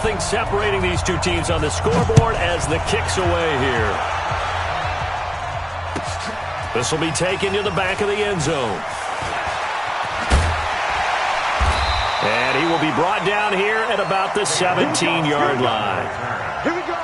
Nothing separating these two teams on the scoreboard as the kick's away here. This will be taken to the back of the end zone. And he will be brought down here at about the 17-yard line. Here we go.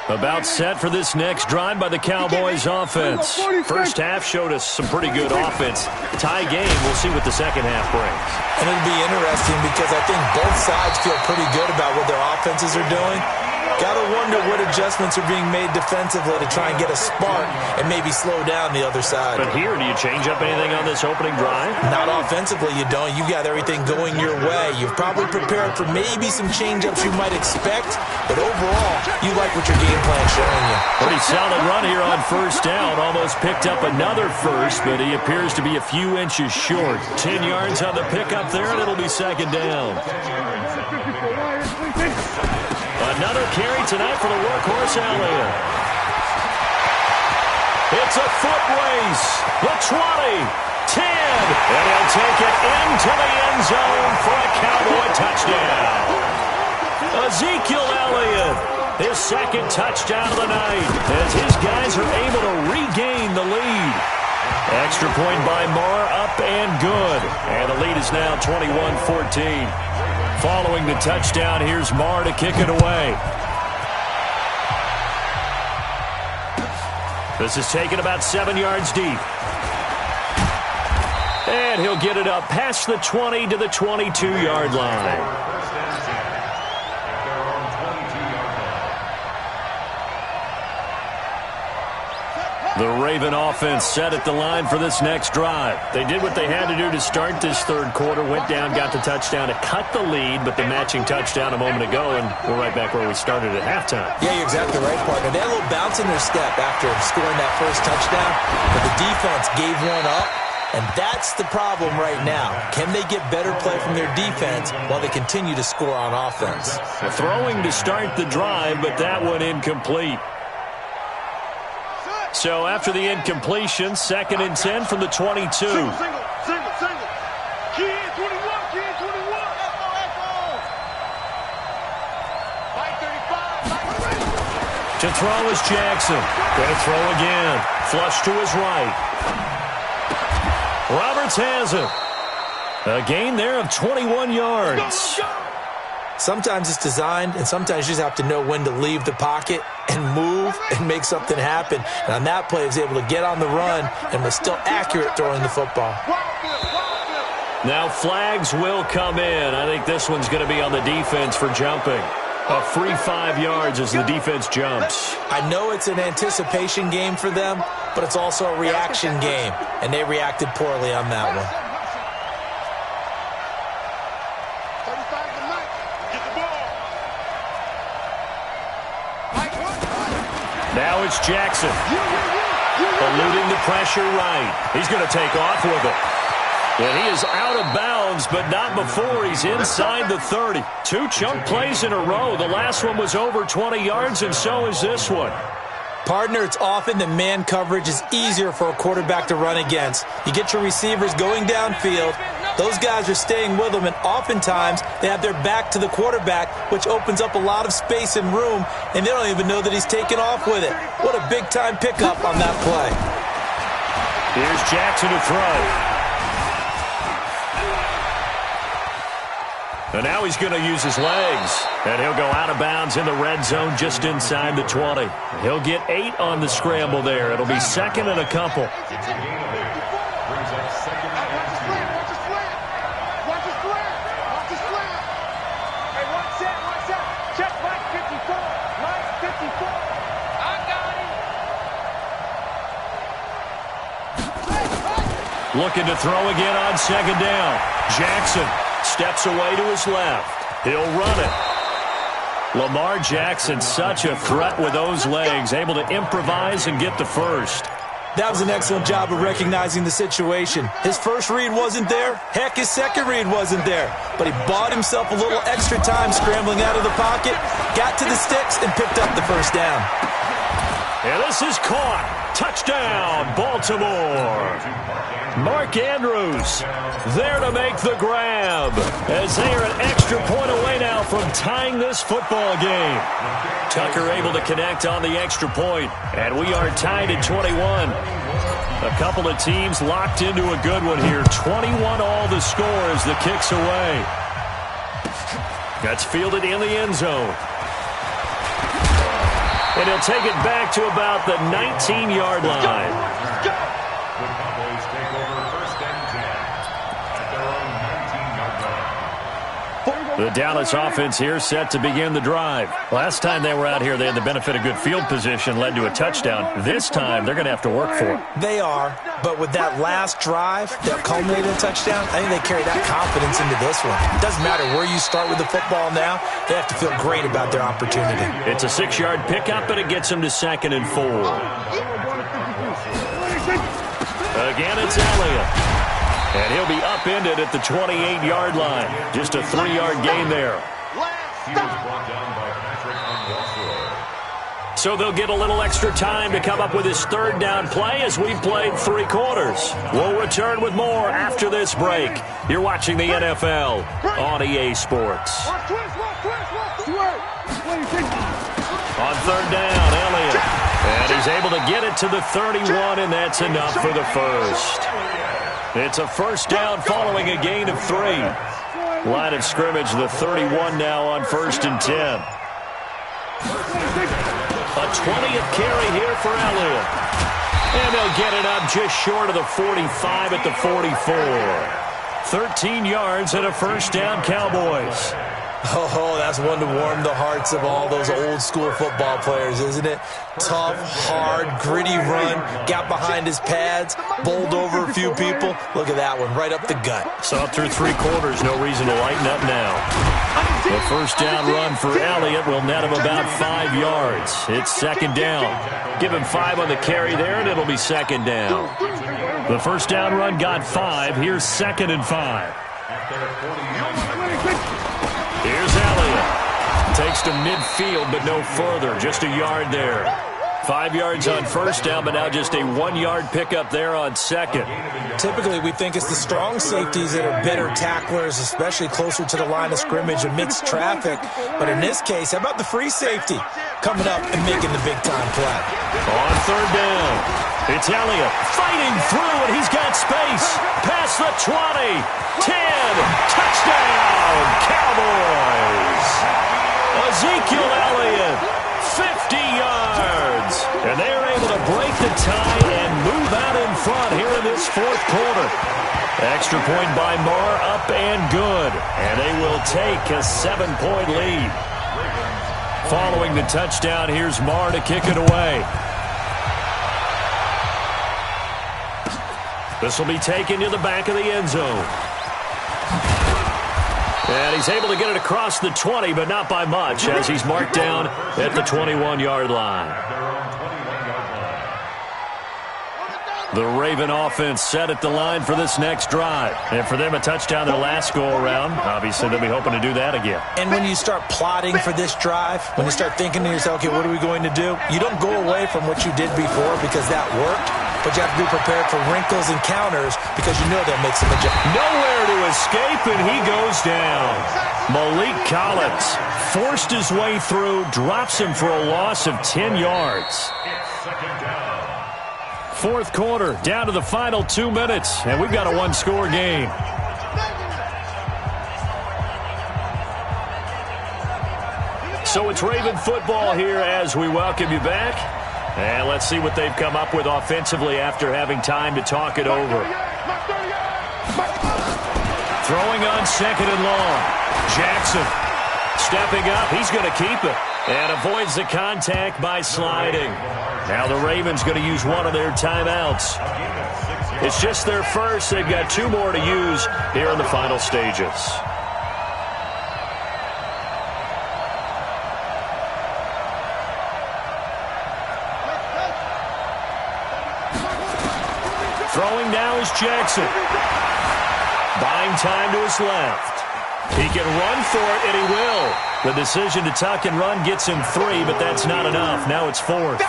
About set for this next drive by the Cowboys offense. First half showed us some pretty good offense. Tie game, we'll see what the second half brings. And it'll be interesting because I think both sides feel pretty good about what their offenses are doing. Got to wonder what adjustments are being made defensively to try and get a spark and maybe slow down the other side. But here, do you change up anything on this opening drive? Not offensively, you don't. You've got everything going your way. You've probably prepared for maybe some change-ups you might expect, but overall, you like what your game plan's showing you. Pretty solid run here on first down. Almost picked up another first, but he appears to be a few inches short. 10 yards on the pickup there, and it'll be second down. Another carry tonight for the workhorse Elliott. It's a foot race. The 20, 10, and he'll take it into the end zone for a Cowboy touchdown. Ezekiel Elliott, his second touchdown of the night, as his guys are able to regain the lead. Extra point by Marr, up and good. And the lead is now 21-14. Following the touchdown, here's Marr to kick it away. This is taken about 7 yards deep. And he'll get it up past the 20 to the 22-yard line. The Raven offense set at the line for this next drive. They did what they had to do to start this third quarter, went down, got the touchdown to cut the lead, but the matching touchdown a moment ago, and we're right back where we started at halftime. Yeah, you're exactly right, partner. They had a little bounce in their step after scoring that first touchdown, but the defense gave one up, and that's the problem right now. Can they get better play from their defense while they continue to score on offense? Throwing to start the drive, but that one incomplete. So after the incompletion, 2nd and 10 from the 22. Single. Key in 21. To throw is Jackson. Going to throw again. Flush to his right. Roberts has it. A gain there of 21 yards. Sometimes it's designed, and sometimes you just have to know when to leave the pocket and move and make something happen. And on that play, he was able to get on the run and was still accurate throwing the football. Now flags will come in. I think this one's going to be on the defense for jumping. A free 5 yards as the defense jumps. I know it's an anticipation game for them, but it's also a reaction game, and they reacted poorly on that one. Now it's Jackson. Eluding the pressure right. He's going to take off with it. And he is out of bounds, but not before he's inside the 30. 2 chunk plays in a row. The last one was over 20 yards, and so is this one. Partner, it's often that man coverage is easier for a quarterback to run against. You get your receivers going downfield. Those guys are staying with them, and oftentimes they have their back to the quarterback, which opens up a lot of space and room, and they don't even know that he's taken off with it. What a big-time pickup on that play. Here's Jackson to throw. And now he's going to use his legs. And he'll go out of bounds in the red zone just inside the 20. He'll get 8 on the scramble there. It'll be 2nd and a couple. Looking to throw again on 2nd down. Jackson steps away to his left. He'll run it. Lamar Jackson, such a threat with those legs, able to improvise and get the first. That was an excellent job of recognizing the situation. His first read wasn't there. Heck, his second read wasn't there. But he bought himself a little extra time scrambling out of the pocket, got to the sticks, and picked up the first down. And this is caught. Touchdown, Baltimore. Mark Andrews there to make the grab as they are an extra point away now from tying this football game. Tucker able to connect on the extra point, and we are tied at 21. A couple of teams locked into a good one here. 21 all the score as the kick's away. That's fielded in the end zone. And he'll take it back to about the 19-yard line. The Cowboys take over first and 10 at their own 19-yard line. The Dallas offense here set to begin the drive. Last time they were out here, they had the benefit of good field position, led to a touchdown. This time, they're going to have to work for it. They are, but with that last drive that culminated in a touchdown, I think they carry that confidence into this one. It doesn't matter where you start with the football now. They have to feel great about their opportunity. It's a 6-yard pickup, and it gets them to 2nd and 4. Again, it's Elliott. And he'll be upended at the 28-yard line. Just a 3-yard gain there. He was brought down by Patrick Unwasser. So they'll get a little extra time to come up with his 3rd down play as we've played 3 quarters. We'll return with more after this break. You're watching the NFL on EA Sports. On 3rd down, Elliott. And he's able to get it to the 31, and that's enough for the first. It's a first down following a gain of 3. Line of scrimmage, the 31 now on 1st and 10. A 20th carry here for Elliott. And they'll get it up just short of the 45 at the 44. 13 yards and a first down, Cowboys. Oh, that's one to warm the hearts of all those old-school football players, isn't it? Tough, hard, gritty run, got behind his pads, bowled over a few people. Look at that one, right up the gut. So through 3 quarters, no reason to lighten up now. The first down run for Elliott will net him about 5 yards. It's 2nd down. Give him 5 on the carry there, and it'll be 2nd down. The first down run got 5. Here's 2nd and 5. Here's Elliott. Takes to midfield, but no further. Just a yard there. 5 yards on first down, but now just a 1-yard pickup there on 2nd. Typically, we think it's the strong safeties that are better tacklers, especially closer to the line of scrimmage amidst traffic. But in this case, how about the free safety coming up and making the big-time play? On 3rd down, it's Elliott fighting through, and he's got space. Past the 20, 10, touchdown, Cowboys. Ezekiel Elliott, 50 yards. And they are able to break the tie and move out in front here in this 4th quarter. Extra point by Marr, up and good. And they will take a 7-point lead. Following the touchdown, here's Marr to kick it away. This will be taken to the back of the end zone. And he's able to get it across the 20, but not by much, as he's marked down at the 21-yard line. The Raven offense set at the line for this next drive. And for them, a touchdown their last go-around. Obviously, they'll be hoping to do that again. And when you start plotting for this drive, when you start thinking to yourself, okay, what are we going to do? You don't go away from what you did before because that worked, but you have to be prepared for wrinkles and counters because you know they'll make some adjustments. Nowhere to escape, and he goes down. Malik Collins forced his way through, drops him for a loss of 10 yards. 4th quarter, down to the final 2 minutes, and we've got a 1-score game. So it's Raven football here as we welcome you back. And let's see what they've come up with offensively after having time to talk it over. Throwing on 2nd and long. Jackson stepping up. He's going to keep it and avoids the contact by sliding. Now the Ravens going to use one of their timeouts. It's just their first. They've got 2 more to use here in the final stages. Throwing now is Jackson. Buying time to his left. He can run for it, and he will. The decision to tuck and run gets him 3, but that's not enough. Now it's 4th.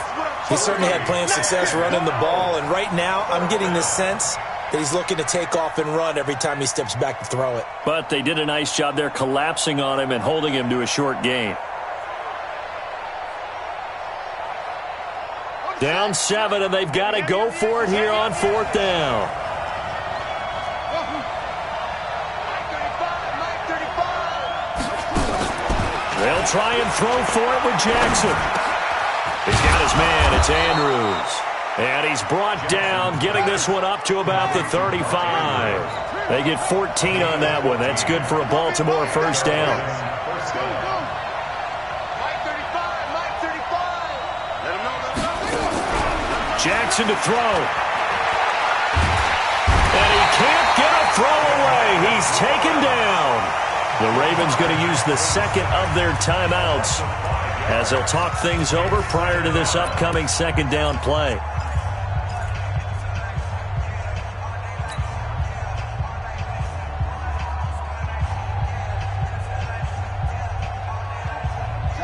He certainly had plenty of success running the ball, and right now I'm getting the sense that he's looking to take off and run every time he steps back to throw it. But they did a nice job there collapsing on him and holding him to a short gain. Down 7, and they've got to go for it here on 4th down. They'll try and throw for it with Jackson. He's got his man. It's Andrews. And he's brought down, getting this one up to about the 35. They get 14 on that one. That's good for a Baltimore first down. Jackson to throw. And he can't get a throw away. He's taken down. The Ravens going to use the second of their timeouts as they'll talk things over prior to this upcoming second down play.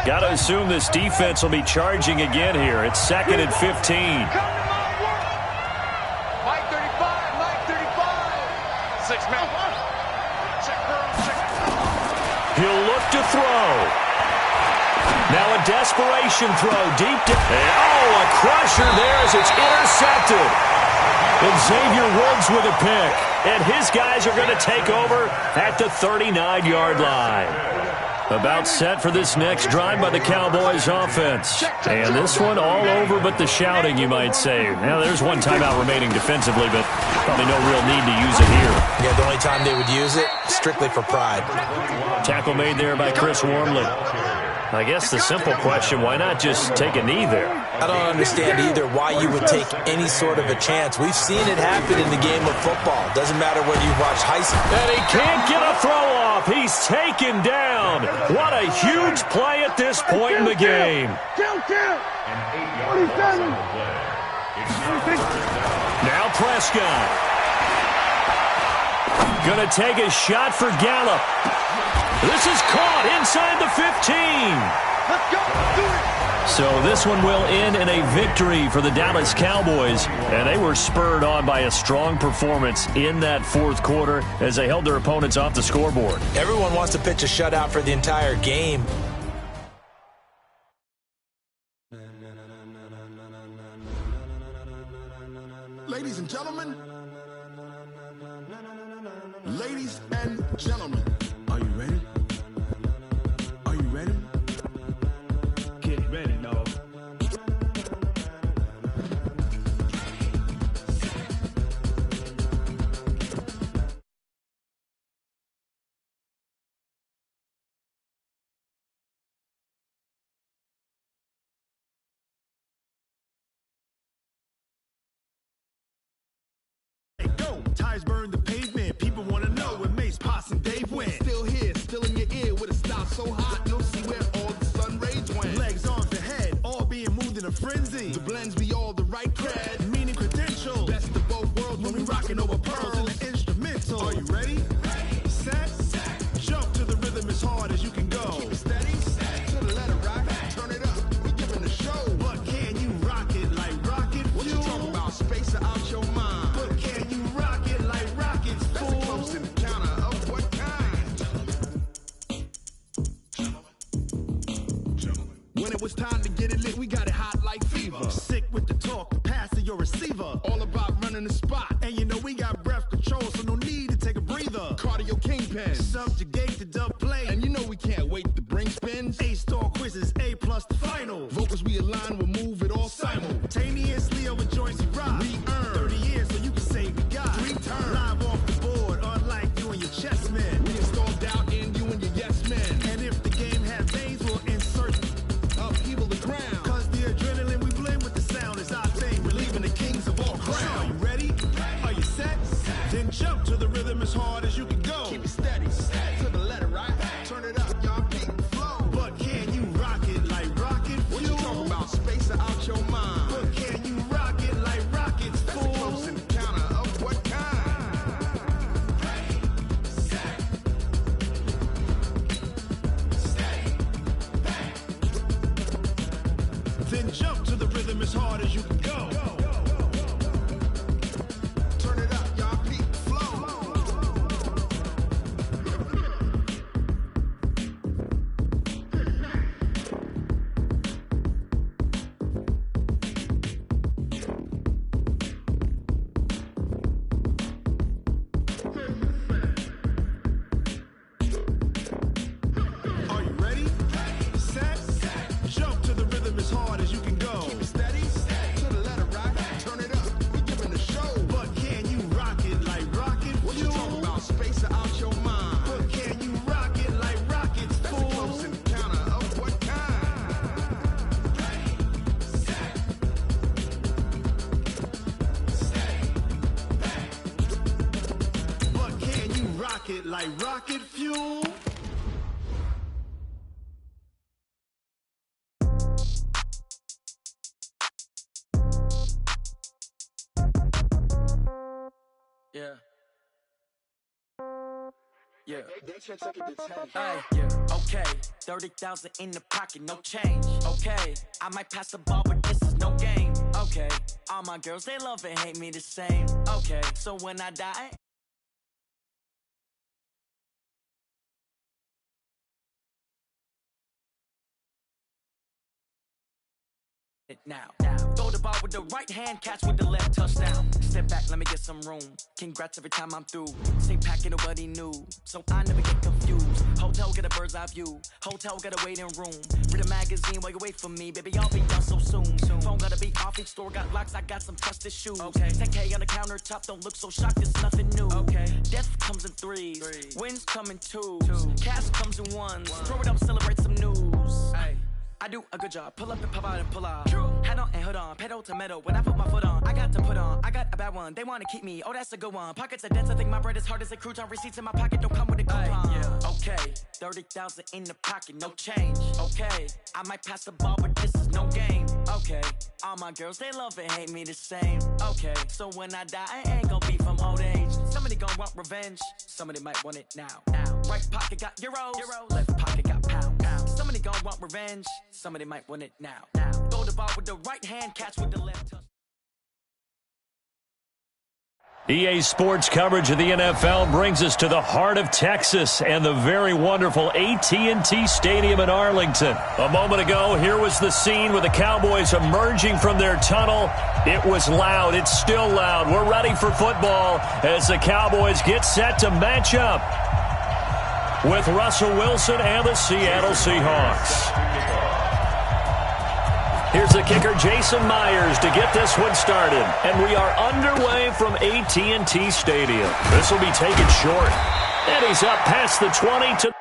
Got to assume this defense will be charging again here. It's 2nd and 15. Mike 35, Mike 35. 6 men. He'll look to throw. Now a desperation throw deep to... Oh, a crusher there as it's intercepted. And Xavier Woods with a pick. And his guys are going to take over at the 39-yard line. About set for this next drive by the Cowboys offense. And this one all over but the shouting, you might say. Now, there's one timeout remaining defensively, but probably no real need to use it here. Yeah, the only time they would use it, strictly for pride. Tackle made there by Chris Wormley. I guess the simple question, why not just take a knee there? I don't understand either why you would take any sort of a chance. We've seen it happen in the game of football. Doesn't matter whether you watch high school. And he can't get a throw off. He's taken down. What a huge play at this point in the game. Now Prescott. Gonna take a shot for Gallup. This is caught inside the 15. Let's go. Do it. So this one will end in a victory for the Dallas Cowboys, and they were spurred on by a strong performance in that fourth quarter as they held their opponents off the scoreboard. Everyone wants to pitch a shutout for the entire game. Ladies and gentlemen, ladies and gentlemen, are you ready? Are you ready? Get ready, dog. Go! Tires burn the pavement. People want to know where Mace, Potts, and Dave went. Still here, still in your ear with a style so hot. You'll see where all the sun rays went. Legs, arms, and head, all being moved in a frenzy. The blends be all the right cred, meaning credentials. Best of both worlds when we rocking over pearls in the instrumental. Are you ready? Set, jump to the rhythm as hard as you can go. Keep it steady, to the letter rock. Turn it up, we giving the show. But can you rock it like rocket fuel? What you talking about? Space out your mind. But can you rock it like rockets, fool? That's a close encounter of what kind? When it was time to get it lit, we got it hot like fever. Sick with the talk, the pass to your receiver. All about running the spot. And you know we got breath control, so no need to take a breather. Cardio kingpin, subjugate the dub play. And you know we can't wait to bring spins. A-star quizzes, A+ the final. Vocals we align, we'll move it all simultaneously over joints we rock. We earn 30 years, so you can say we got 3 turns. Live off the board, unlike you and your chess men. We install doubt in you and your yes men. And if the game has veins, we'll insert upheaval the ground. Cause the adrenaline we blend with the sound is our thing. We're leaving the kings of all crowns. So are you ready? Are you set? Then jump to the rhythm as hard as you can go. Keep it steady, to the socket like rocket fuel. Yeah. Yeah. Hey, yeah. Okay. 30,000 in the pocket, no change. Okay. I might pass the ball, but this is no game. Okay. All my girls, they love and hate me the same. Okay. So when I die, now. Throw the ball with the right hand, catch with the left, touchdown. Step back, let me get some room. Congrats every time I'm through. Same packet, nobody new, so I never get confused. Hotel, get a bird's eye view. Hotel, get a waiting room. Read a magazine while you wait for me, baby, I'll be done so soon. Phone gotta be off, each store got locks, I got some trusted shoes. Okay. 10K on the countertop, don't look so shocked, it's nothing new. Okay. Death comes in threes, wins come in twos. Cash comes in ones, throw it up, celebrate some news. Hey. I do a good job, pull up and pop out and pull off. Hat on and hood on, pedal to metal, when I put my foot on, I got to put on, I got a bad one, they wanna keep me, oh that's a good one. Pockets are dense, I think my bread is hard as a crouton, receipts in my pocket don't come with a coupon. Yeah. Okay, 30,000 in the pocket, no change. Okay, I might pass the ball, but this is no game. Okay, all my girls, they love and hate me the same. Okay, so when I die, I ain't gon' be from old age. Somebody gon' want revenge, somebody might want it now. Right pocket got euros, left pocket got pounds. Somebody gon' want revenge, somebody might want it now. Throw the ball with the right hand, catch with the left touch. EA Sports coverage of the NFL brings us to the heart of Texas and the very wonderful AT&T Stadium in Arlington. A moment ago, here was the scene with the Cowboys emerging from their tunnel. It was loud. It's still loud. We're ready for football as the Cowboys get set to match up with Russell Wilson and the Seattle Seahawks. Here's the kicker, Jason Myers, to get this one started. And we are underway from AT&T Stadium. This will be taken short. And he's up past the 20 to...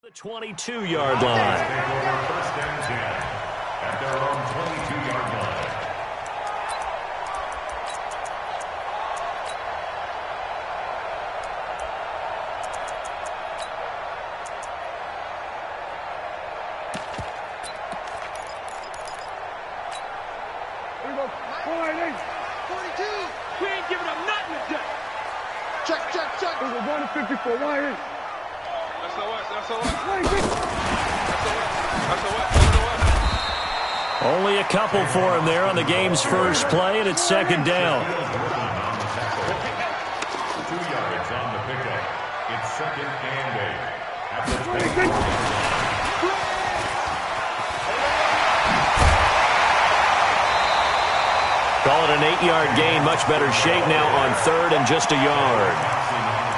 the 22-yard line. First and 10 at their own 22-yard line. Here we go. 42. We ain't giving up nothing today. Check. We're going to 54. Why ain't? Only a couple for him there on the game's first play, and it's second down. 2 yards on the pickup. It's second and 8. After Call it an 8-yard gain. Much better shape now on third and just a yard.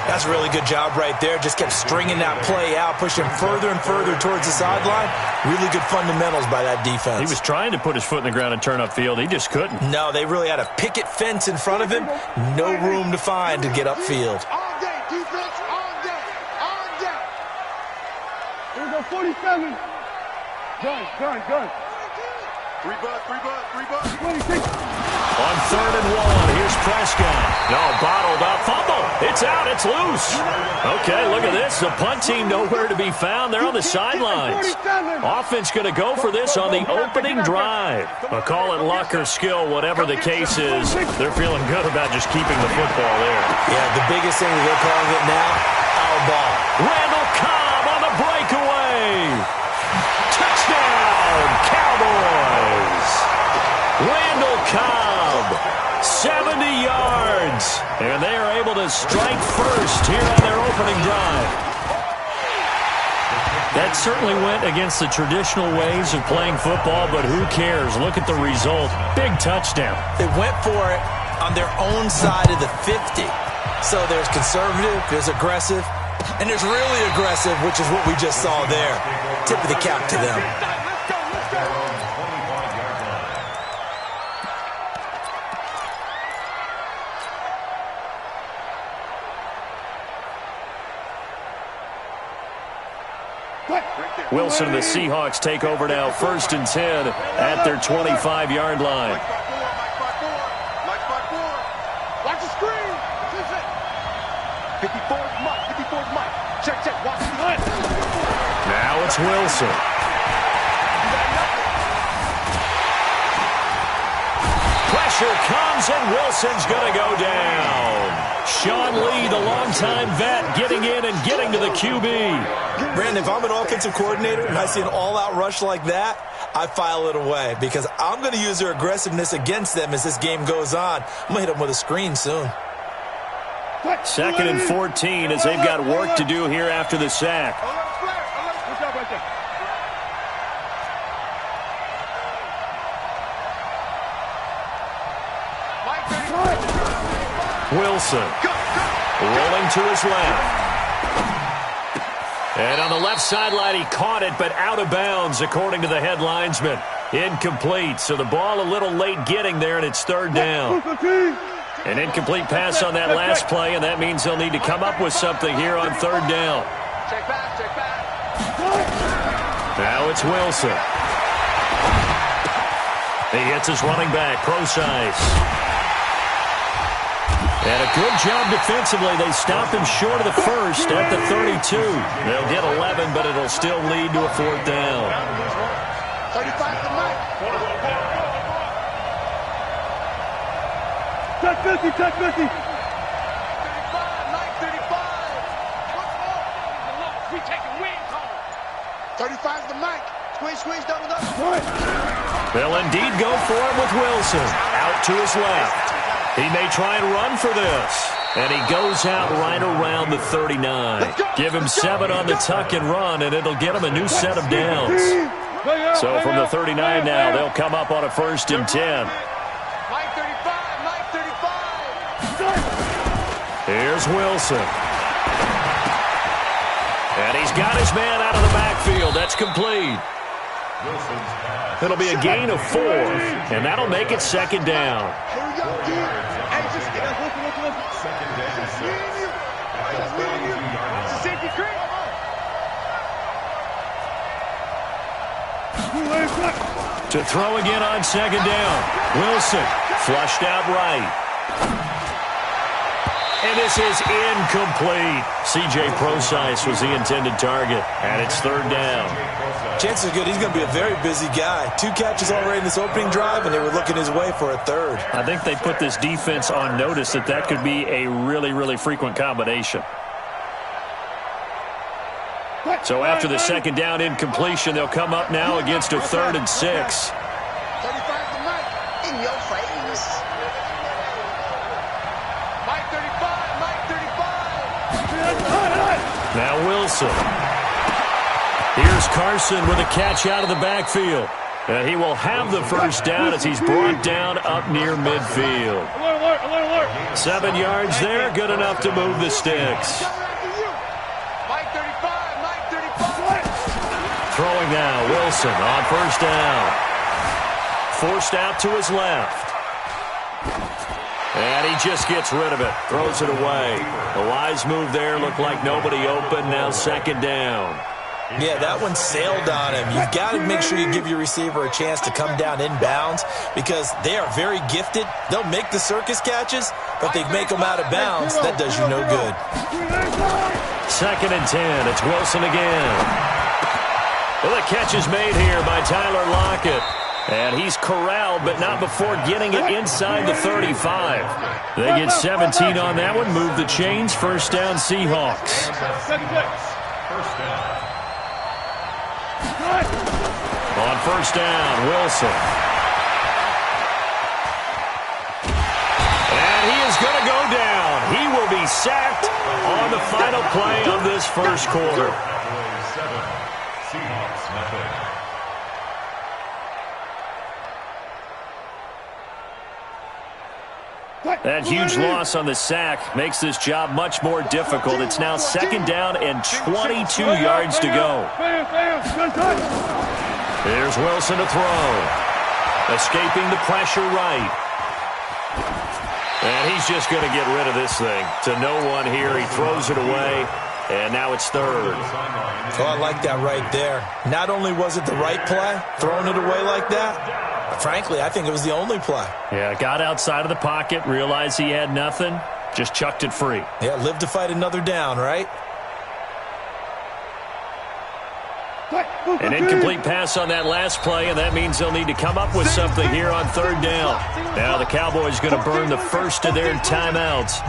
That's a really good job right there. Just kept stringing that play out, pushing further and further towards the sideline. Really good fundamentals by that defense. He was trying to put his foot in the ground and turn upfield. He just couldn't. No, they really had a picket fence in front of him. No room to find to get upfield. On day, defense, on day, on day. Here we go, 47. Gun. Three bucks. On 3rd and 1, here's Prescott. No, bottled up. Fumble. It's out. It's loose. Okay, look at this. The punt team nowhere to be found. They're on the sidelines. Offense going to go for this on the opening drive. I'll call it luck or skill, whatever the case is. They're feeling good about just keeping the football there. Yeah, the biggest thing that they're calling it now, our ball. Randall Cobb on the breakaway. Touchdown, Cowboys. Randall Cobb, 70 yards. And they are able to strike first here on their opening drive. That certainly went against the traditional ways of playing football, but who cares? Look at the result. Big touchdown. They went for it on their own side of the 50. So there's conservative, there's aggressive, and there's really aggressive, which is what we just saw there. Tip of the cap to them. Wilson and the Seahawks take over now, 1st and 10 at their 25-yard line. Watch the screen. 54's Mike. Check. Watch the line. Now it's Wilson. Pressure comes, and Wilson's going to go down. Sean Lee, the longtime vet, getting in and getting to the QB. Brandon, if I'm an offensive coordinator and I see an all-out rush like that, I file it away because I'm going to use their aggressiveness against them as this game goes on. I'm going to hit them with a screen soon. 2nd and 14 as they've got work to do here after the sack. Wilson rolling to his left. And on the left sideline, he caught it, but out of bounds, according to the head linesman. Incomplete, so the ball a little late getting there, and it's 3rd down. An incomplete pass on that last play, and that means they'll need to come up with something here on 3rd down. Check back. Now it's Wilson. He hits his running back, Procise. And a good job defensively. They stopped him short of the first at the 32. They'll get 11, but it'll still lead to a 4th down. 35 to Mike. Check 50. 35, Mike, 35. We taking wings home. 35 to Mike. Squeeze, double. They'll indeed go for it with Wilson. Out to his left. He may try and run for this. And he goes out right around the 39. Give him 7 on the tuck and run, and it'll get him a new set of downs. So from the 39 now, they'll come up on a 1st and 10. Mike 35. Here's Wilson. And he's got his man out of the backfield. That's complete. It'll be a gain of 4, and that'll make it 2nd down. To throw again on 2nd down. Wilson flushed out right. And this is incomplete. C.J. Procise was the intended target, and it's 3rd down. Chances are good he's going to be a very busy guy. 2 catches already in this opening drive, and they were looking his way for a 3rd. I think they put this defense on notice that could be a really, really frequent combination. So after the 2nd down incompletion, they'll come up now against a 3rd and 6. 35 to Mike. In your face. Mike 35. Now Wilson. Here's Carson with a catch out of the backfield. And he will have the 1st down as he's brought down up near midfield. 7 yards there, good enough to move the sticks. Mike 35. Throwing now, Wilson on 1st down. Forced out to his left. And he just gets rid of it. Throws it away. A wise move there. Looked like nobody open. Now 2nd down. Yeah, that one sailed on him. You've got to make sure you give your receiver a chance to come down inbounds because they are very gifted. They'll make the circus catches, but they make them out of bounds. That does you no good. 2nd and 10. It's Wilson again. Well, the catch is made here by Tyler Lockett. And he's corralled, but not before getting it inside the 35. They get 17 on that one. Move the chains. First down, Seahawks. First down. On first down, Wilson. And he is going to go down. He will be sacked on the final play of this first quarter. Cowboys 7, Seahawks nothing. That huge loss on the sack makes this job much more difficult. It's now 2nd down and 22 yards to go. Here's Wilson to throw. Escaping the pressure right. And he's just going to get rid of this thing. To no one here. He throws it away. And now it's 3rd. Oh, I like that right there. Not only was it the right play, throwing it away like that, but frankly, I think it was the only play. Yeah, got outside of the pocket, realized he had nothing, just chucked it free. Yeah, live to fight another down, right? An incomplete pass on that last play, and that means they'll need to come up with something here on 3rd down. Now the Cowboys going to burn the first of their timeouts.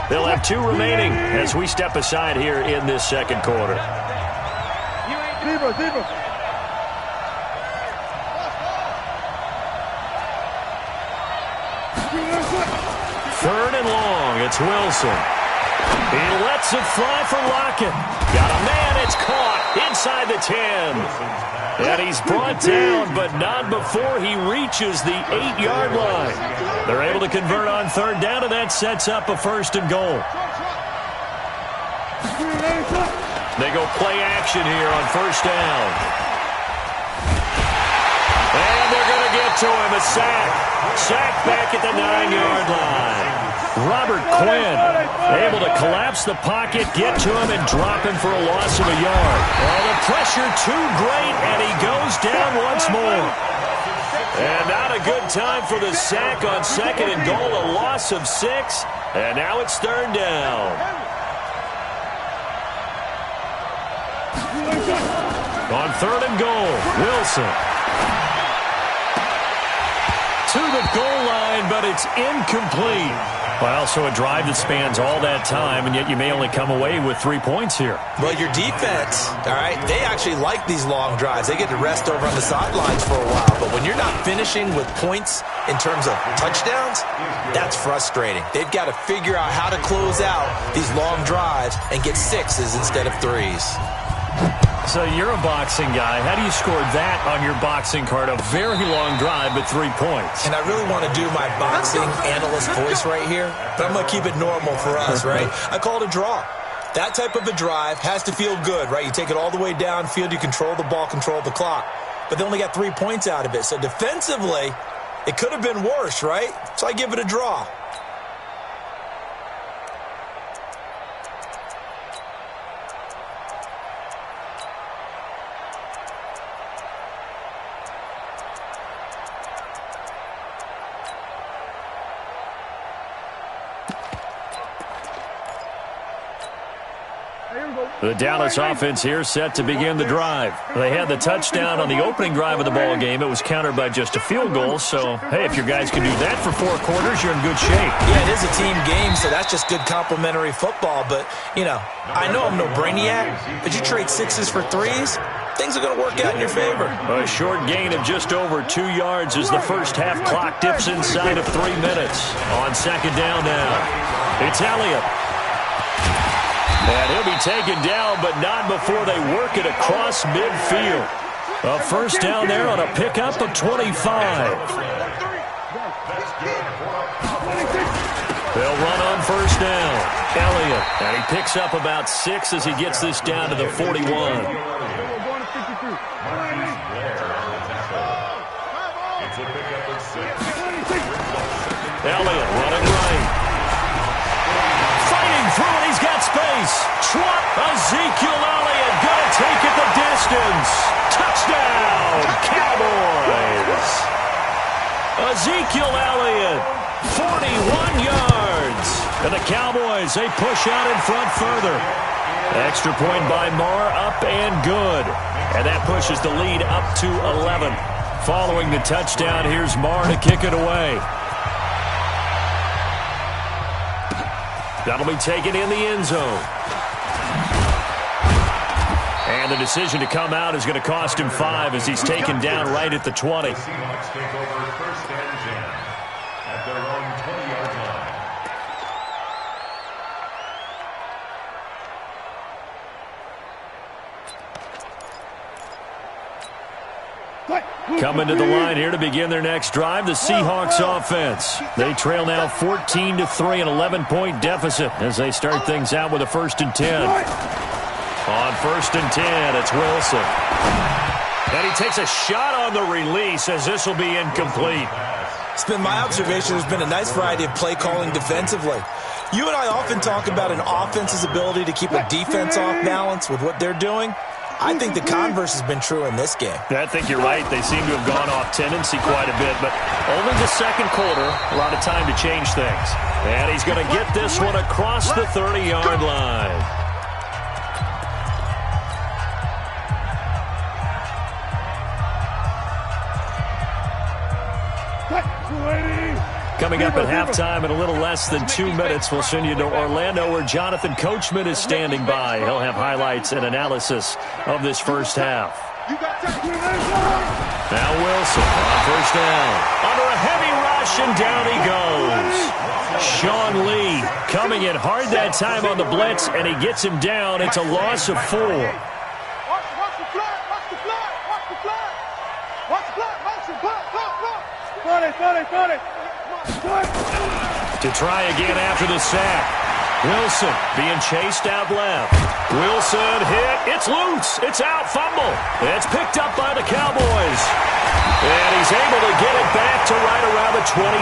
They'll have 2 remaining as we step aside here in this 2nd quarter. 3rd and long. It's Wilson. He lets it fly for Lockett. Got a man. It's caught inside the 10. And he's brought down, but not before he reaches the 8-yard line. They're able to convert on 3rd down, and that sets up a 1st and goal. They go play action here on 1st down. And they're going to get to him. A sack. Sack back at the 9-yard line. Robert Quinn able to collapse the pocket, get to him, and drop him for a loss of a yard. Well, the pressure too great, and he goes down once more. And not a good time for the sack on 2nd and goal, a loss of 6. And now it's 3rd down. On 3rd and goal, Wilson. To the goal line, but it's incomplete. Well, so a drive that spans all that time, and yet you may only come away with 3 points here. Well, your defense, all right, they actually like these long drives. They get to rest over on the sidelines for a while. But when you're not finishing with points in terms of touchdowns, that's frustrating. They've got to figure out how to close out these long drives and get 6s instead of 3s. So you're a boxing guy. How do you score that on your boxing card? A very long drive, but 3 points. And I really want to do my boxing analyst voice right here, but I'm going to keep it normal for us, right? I call it a draw. That type of a drive has to feel good, right? You take it all the way downfield, you control the ball, control the clock. But they only got 3 points out of it. So defensively, it could have been worse, right? So I give it a draw. The Dallas offense here set to begin the drive. They had the touchdown on the opening drive of the ball game. It was countered by just a field goal. So, hey, if your guys can do that for 4 quarters, you're in good shape. Yeah, it is a team game, so that's just good complimentary football. But, you know, I know I'm no brainiac, but you trade 6s for 3s, things are going to work out in your favor. A short gain of just over 2 yards as the first half clock dips inside of 3 minutes. On 2nd down now, it's Elliott. And he'll be taken down, but not before they work it across midfield. A first down there on a pickup of 25. They'll run on first down. Elliott, and he picks up about 6 as he gets this down to the 41. Elliott running right. Fighting through it, he's got space. Ezekiel Elliott, good take it the distance. Touchdown, Cowboys. Ezekiel Elliott, 41 yards. And the Cowboys, they push out in front further. Extra point by Marr, up and good. And that pushes the lead up to 11. Following the touchdown, here's Marr to kick it away. That'll be taken in the end zone. And the decision to come out is going to cost him 5 as he's taken down right at the 20. The Seahawks take over first and 10 at their own 20-yard line. Coming to the line here to begin their next drive, the Seahawks offense. They trail now 14-3, an 11-point deficit as they start things out with a 1st and 10. On 1st and 10, it's Wilson. And he takes a shot on the release as this will be incomplete. It's been my observation there's been a nice variety of play calling defensively. You and I often talk about an offense's ability to keep a defense off balance with what they're doing. I think the converse has been true in this game. I think you're right. They seem to have gone off tendency quite a bit, but only the second quarter, a lot of time to change things. And he's going to get this one across the 30-yard line. Coming up at halftime in a little less than 2 minutes, we'll send you to Orlando where Jonathan Coachman is standing by. He'll have highlights and analysis of this first half. Now Wilson on 1st down. Under a heavy rush, and down he goes. Sean Lee coming in hard that time on the blitz, and he gets him down. It's a loss of 4. Watch the flat, watch the flat, watch the flat. Watch the flat, motion, flat. Got it. To try again after the sack. Wilson being chased out left. Wilson hit. It's loose. It's out. Fumble. It's picked up by the Cowboys. And he's able to get it back to right around the 27.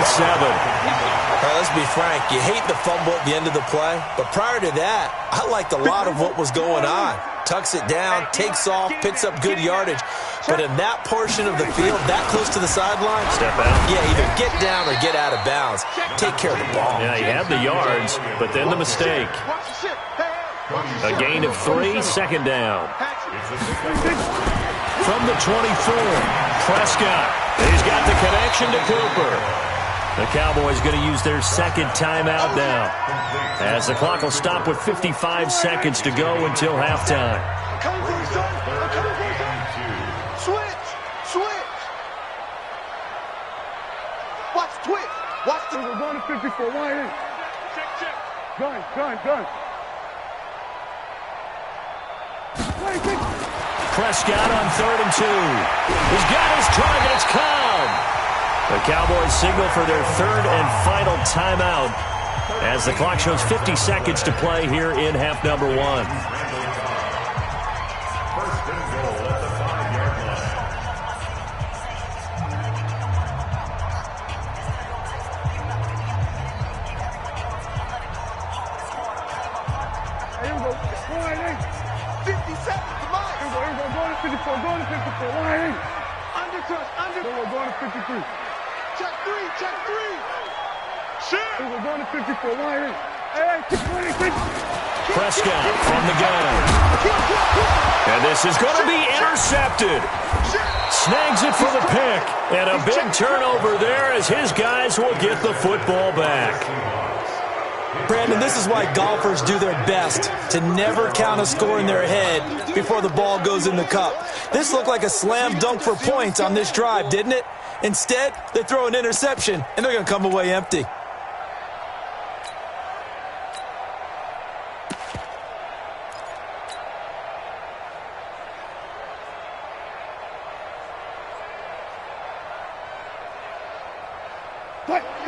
Let's be frank. You hate the fumble at the end of the play. But prior to that, I liked a lot of what was going on. Tucks it down, takes off, picks up good yardage. But in that portion of the field, that close to the sideline, step out. Yeah, either get down or get out of bounds. Take care of the ball. Yeah, he had the yards, but then the mistake. A gain of 3, 2nd down. From the 24, Prescott. He's got the connection to Cooper. The Cowboys going to use their 2nd timeout now, as the clock will stop with 55 seconds to go until halftime. Switch. Watch twitch. Watch the... We're going to 54. Wide in. Check. Gun. Prescott on 3rd and 2. He's got his target. It's Cobb. The Cowboys signal for their 3rd and final timeout as the clock shows 50 seconds to play here in half number 1. First and goal at the 5-yard line. Here we go. Wide in. 50 seconds to mine. Here we go. Going to 54. Wide in. Under. We're going to 53. Check three. Shit. We're going to 54. Wide in. Hey, keep playing. Prescott from the gun. And this is going to be intercepted. Snags it for the pick. And a big turnover there as his guys will get the football back. Brandon, this is why golfers do their best to never count a score in their head before the ball goes in the cup. This looked like a slam dunk for points on this drive, didn't it? Instead, they throw an interception, and they're going to come away empty.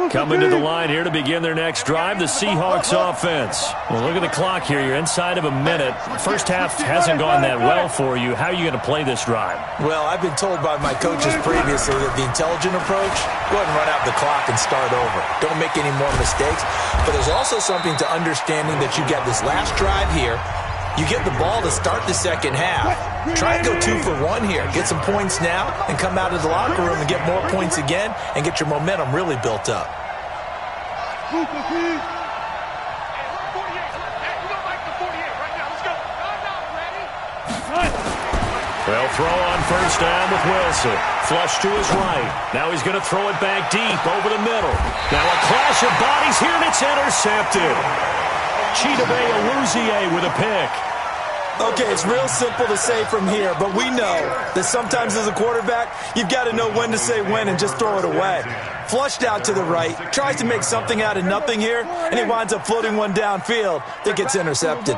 Coming to the line here to begin their next drive, the Seahawks offense. Well, look at the clock here. You're inside of a minute. First half hasn't gone that well for you. How are you going to play this drive? Well, I've been told by my coaches previously that the intelligent approach, go ahead and run out the clock and start over. Don't make any more mistakes. But there's also something to understanding that you got this last drive here. You get the ball to start the second half. Try and go 2 for 1 here. Get some points now and come out of the locker room and get more points again and get your momentum really built up. They'll throw on first down with Wilson. Flush to his right. Now he's going to throw it back deep over the middle. Now a clash of bodies here, and it's intercepted. Chidobe Awuzie with a pick. Okay, it's real simple to say from here, but we know that sometimes as a quarterback, you've got to know when to say when and just throw it away. Flushed out to the right, tries to make something out of nothing here, and he winds up floating one downfield that gets intercepted.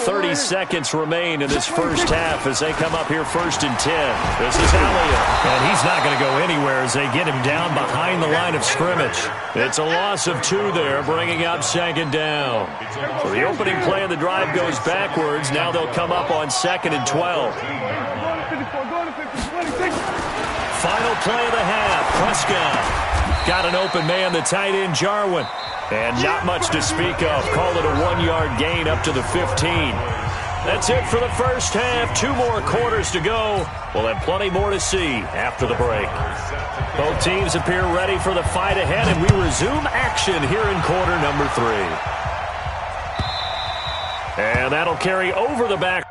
30 seconds remain in this first half as they come up here first and 10. This is Elliott, and he's not going to go anywhere as they get him down behind the line of scrimmage. It's a loss of 2 there, bringing up second down. So the opening play of the drive goes backwards. Now they'll come up on 2nd and 12. Final play of the half. Prescott got an open man, the tight end Jarwin. And not much to speak of. Call it a 1-yard gain up to the 15. That's it for the first half. 2 more quarters to go. We'll have plenty more to see after the break. Both teams appear ready for the fight ahead, and we resume action here in quarter number 3. And that'll carry over the back.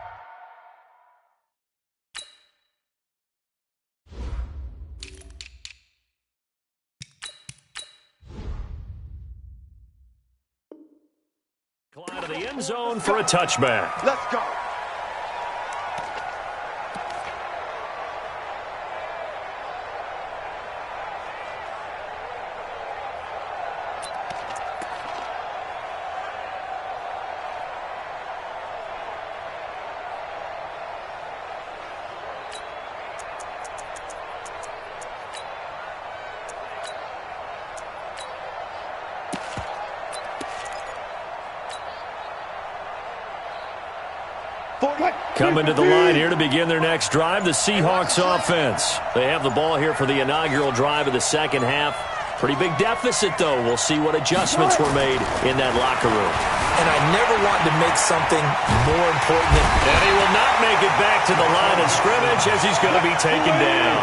Out of the end zone for a touchback. Let's go. Coming to the line here to begin their next drive, the Seahawks offense. They have the ball here for the inaugural drive of the second half. Pretty big deficit, though. We'll see what adjustments were made in that locker room. And I never wanted to make something more important than... And he will not make it back to the line of scrimmage as he's going to be taken down.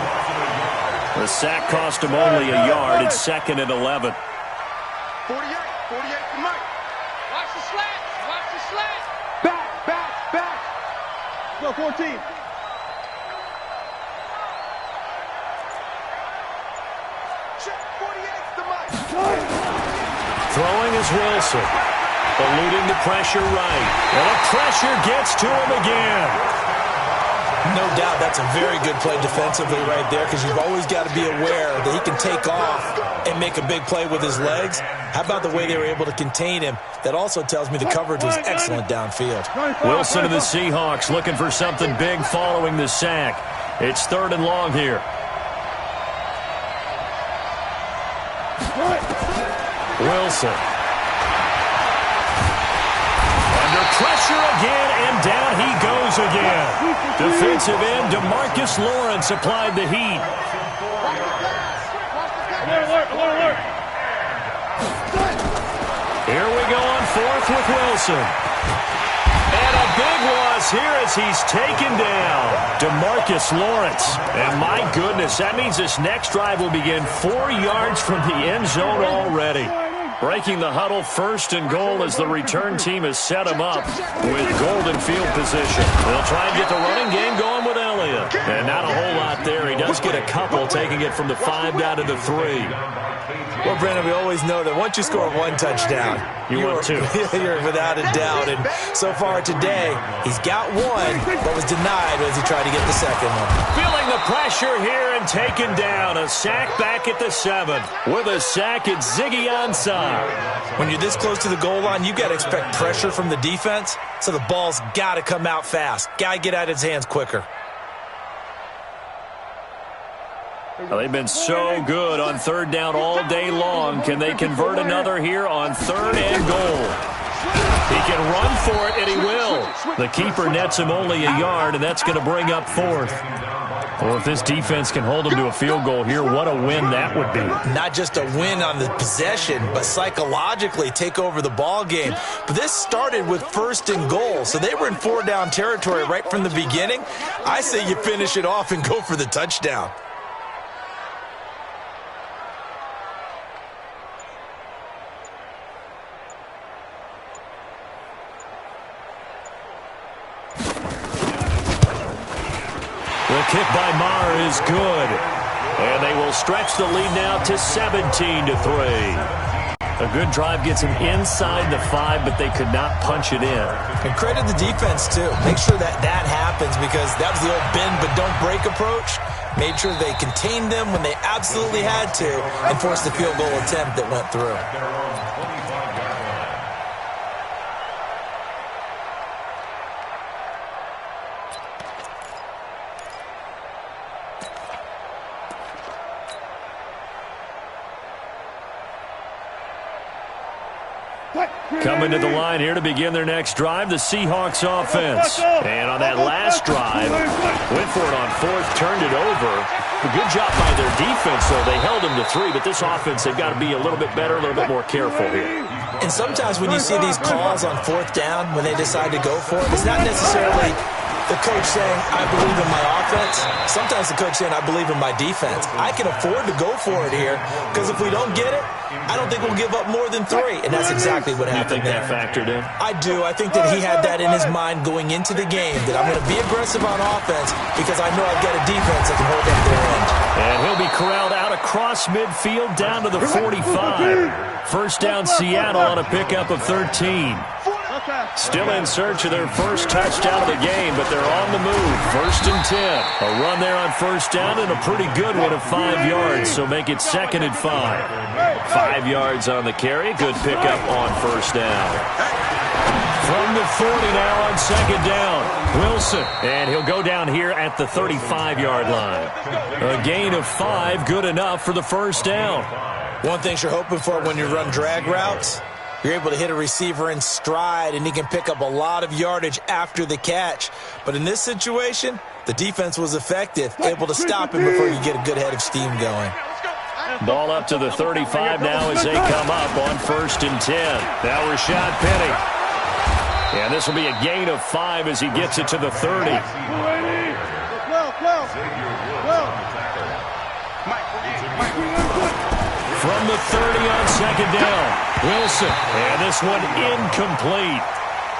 The sack cost him only a yard. It's 2nd and 11. 48 to Mike. Watch the slant. Watch the slant. Back. Go 14. Check 48 to Mike. Throwing is Wilson. Eluding the pressure right. And the pressure gets to him again. No doubt that's a very good play defensively right there because you've always got to be aware that he can take off and make a big play with his legs. How about the way they were able to contain him? That also tells me the coverage was excellent downfield. Wilson of the Seahawks looking for something big following the sack. It's 3rd and long here. Wilson. Under pressure again, and down he goes again. Defensive end DeMarcus Lawrence applied the heat. Alert. Here we go on 4th with Wilson. And a big loss here as he's taken down. DeMarcus Lawrence. And my goodness, that means this next drive will begin 4 yards from the end zone already. Breaking the huddle, 1st and goal as the return team has set him up with golden field position. They'll try and get the running game going with Elliott. And not a whole lot there. He does get a couple, taking it from the 5 down to the 3. Well, Brandon, we always know that once you score 1 touchdown, you're 2. You're without a doubt. And so far today, he's got 1, but was denied as he tried to get the second one. Feeling the pressure here and taken down. A sack back at the 7. With a sack, it's Ziggy Ansah. When you're this close to the goal line, you got to expect pressure from the defense, so the ball's got to come out fast. Got to get out of his hands quicker. Well, they've been so good on 3rd down all day long. Can they convert another here on 3rd and goal? He can run for it, and he will. The keeper nets him only a yard, and that's going to bring up 4th. Well, if this defense can hold them to a field goal here, what a win that would be. Not just a win on the possession, but psychologically take over the ball game. But this started with 1st and goal, so they were in 4-down territory right from the beginning. I say you finish it off and go for the touchdown. The kick by Maher is good. And they will stretch the lead now to 17-3. A good drive gets them inside the 5, but they could not punch it in. And credit the defense, too. Make sure that happens, because that was the old bend but don't break approach. Made sure they contained them when they absolutely had to and forced the field goal attempt that went through. Coming to the line here to begin their next drive, the Seahawks offense. And on that last drive, went for it on 4th, turned it over. A good job by their defense, though. They held them to 3, but this offense, they've got to be a little bit better, a little bit more careful here. And sometimes when you see these calls on 4th down, when they decide to go for it, it's not necessarily the coach saying, I believe in my offense. Sometimes the coach saying, I believe in my defense. I can afford to go for it here, because if we don't get it, I don't think we'll give up more than 3. And that's exactly what happened there. You think that factored in? I do. I think that he had that in his mind going into the game, that I'm going to be aggressive on offense because I know I've got a defense that can hold up their end. And he'll be corralled out across midfield down to the 45. 1st down Seattle on a pickup of 13. Still in search of their first touchdown of the game, but they're on the move. 1st and 10. A run there on 1st down and a pretty good one of 5 yards, so make it 2nd and 5. 5 yards on the carry. Good pickup on 1st down. From the 40 now on 2nd down. Wilson, and he'll go down here at the 35-yard line. A gain of 5, good enough for the 1st down. One thing you're hoping for when you run drag routes, you're able to hit a receiver in stride, and he can pick up a lot of yardage after the catch. But in this situation, the defense was effective, able to stop him before you get a good head of steam going. Ball up to the 35 now as they come up on 1st and 10. Now Rashad Penny. And this will be a gain of 5 as he gets it to the 30. From the 30 on 2nd down, Wilson. And this one incomplete.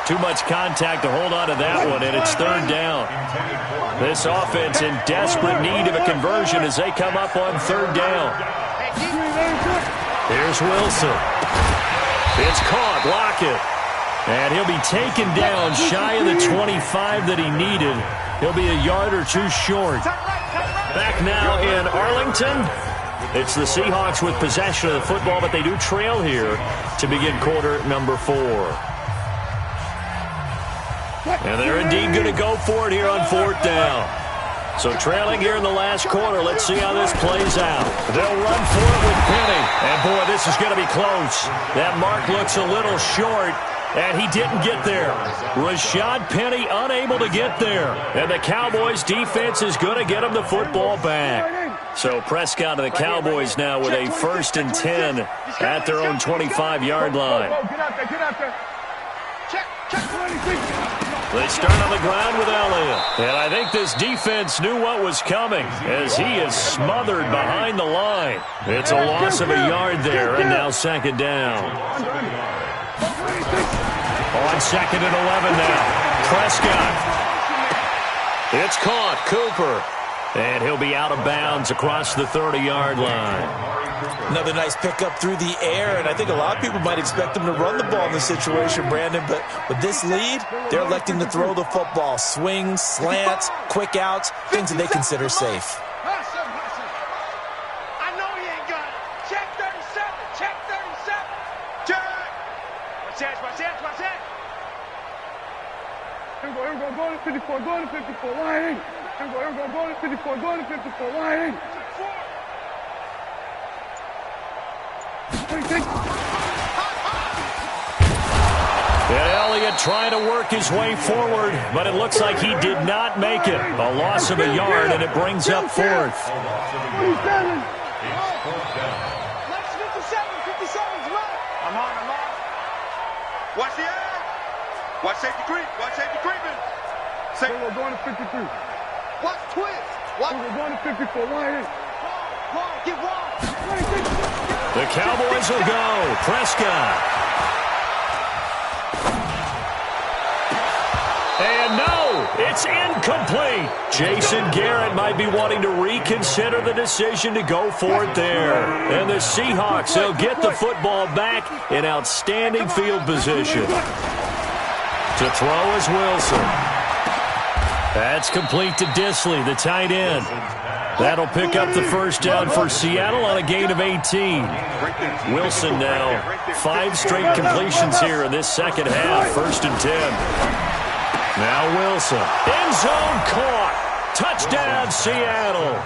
Too much contact to hold on to that one, and it's 3rd down. This offense in desperate need of a conversion as they come up on 3rd down. Here's Wilson. It's caught. Lockett. And he'll be taken down shy of the 25 that he needed. He'll be a yard or 2 short. Back now in Arlington. It's the Seahawks with possession of the football, but they do trail here to begin quarter number 4. And they're indeed going to go for it here on 4th down. So trailing here in the last quarter. Let's see how this plays out. They'll run for it with Penny. And, boy, this is going to be close. That mark looks a little short, and he didn't get there. Rashad Penny unable to get there. And the Cowboys' defense is going to get him the football back. So Prescott and the Cowboys now with a 1st and 10 at their own 25-yard line. They start on the ground with Elliott. And I think this defense knew what was coming as he is smothered behind the line. It's a loss of a yard there, and now 2nd down. On 2nd and 11 now. Prescott. It's caught. Cooper. And he'll be out of bounds across the 30-yard line. Another nice pickup through the air, and I think a lot of people might expect them to run the ball in this situation, Brandon, but with this lead, they're electing to throw the football. Swings, slants, quick outs, things that they consider safe. I know he ain't got it. Check 37. Check 37. Check. Watch that. Here we go. Go to 54. Go to 54. Line in. Here we go. Go to 54. Go to 54. Line in. And Elliott trying to work his way forward, but it looks like he did not make it. A loss of a yard, and it brings up fourth. 47. Next 57's right. I'm on. Watch the eye. Watch safety creep. Watch safety creeping. We're going to 53. Watch twist. Watch. We're going to 54. Wide. Get wide. The Cowboys will go. Prescott. And no, it's incomplete. Jason Garrett might be wanting to reconsider the decision to go for it there. And the Seahawks, they'll get the football back in outstanding field position. To throw is Wilson. That's complete to Disley, the tight end. That'll pick up the first down for Seattle on a gain of 18. Wilson now, 5 straight completions here in this second half, 1st and 10. Now Wilson, end zone caught. Touchdown, Seattle.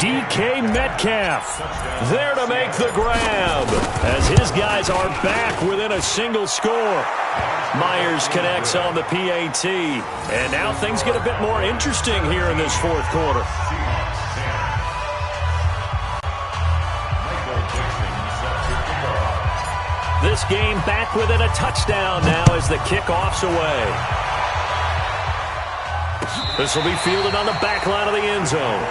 DK Metcalf there to make the grab as his guys are back within a single score. Myers connects on the PAT. And now things get a bit more interesting here in this fourth quarter. This game back within a touchdown now as the kickoff's away. This will be fielded on the back line of the end zone.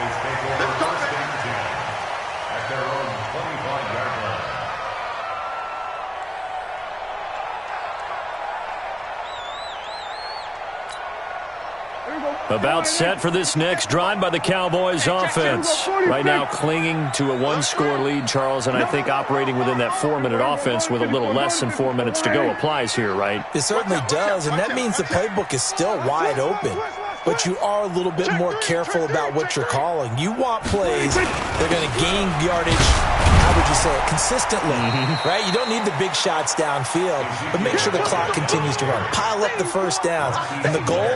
About set for this next drive by the Cowboys offense. Right now clinging to a 1-score lead, Charles, and I think operating within that 4-minute offense with a little less than 4 minutes to go applies here, right? It certainly does, and that means the playbook is still wide open. But you are a little bit more careful about what you're calling. You want plays that are going to gain yardage, how would you say it, consistently, right? You don't need the big shots downfield, but make sure the clock continues to run. Pile up the first downs. And the goal,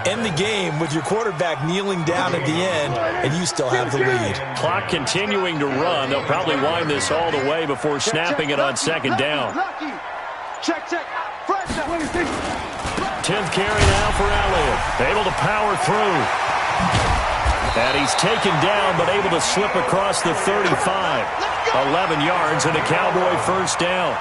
end the game with your quarterback kneeling down at the end, and you still have the lead. Clock continuing to run. They'll probably wind this all the way before snapping it on second down. Check. 10th carry now for Elliott. Able to power through. And he's taken down, but able to slip across the 35. 11 yards and a Cowboy first down.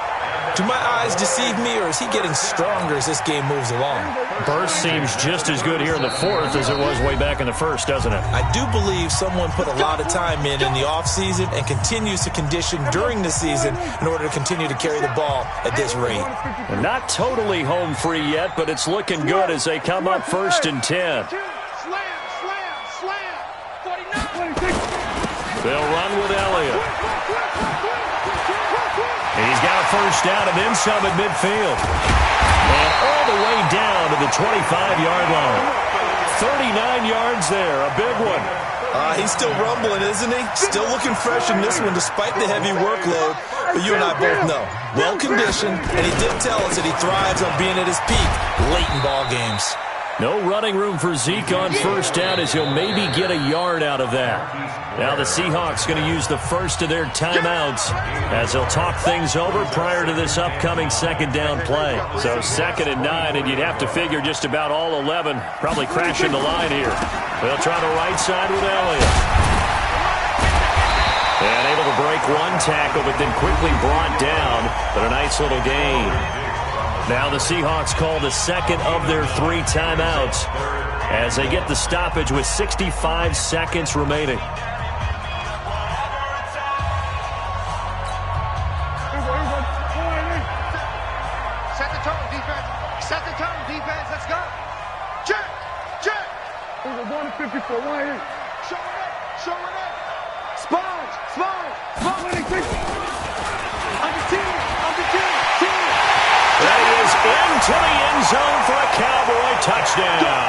Do my eyes deceive me, or is he getting stronger as this game moves along? Burst seems just as good here in the fourth as it was way back in the first, doesn't it? I do believe someone put a lot of time in the offseason and continues to condition during the season in order to continue to carry the ball at this rate. And not totally home free yet, but it's looking good as they come up 1st and 10. They'll run with Elliott. He's got a first down and then some at midfield. And all the way down to the 25-yard line. 39 yards there, a big one. He's still rumbling, isn't he? Still looking fresh in this one despite the heavy workload. But you and I both know, well-conditioned, and he did tell us that he thrives on being at his peak late in ball games. No running room for Zeke on first down as he'll maybe get a yard out of that. Now the Seahawks going to use the first of their timeouts as they'll talk things over prior to this upcoming second down play. So 2nd and 9, and you'd have to figure just about all 11 probably crashing the line here. They'll try the right side with Elliott. And able to break one tackle, but then quickly brought down. But a nice little gain. Now the Seahawks call the second of their 3 timeouts as they get the stoppage with 65 seconds remaining. Set the tone, defense. Set the tone, defense. Let's go. Check. We're going to 54. Wide. Show it in. Sponge. Under 10. That is into the end zone for a Cowboy touchdown.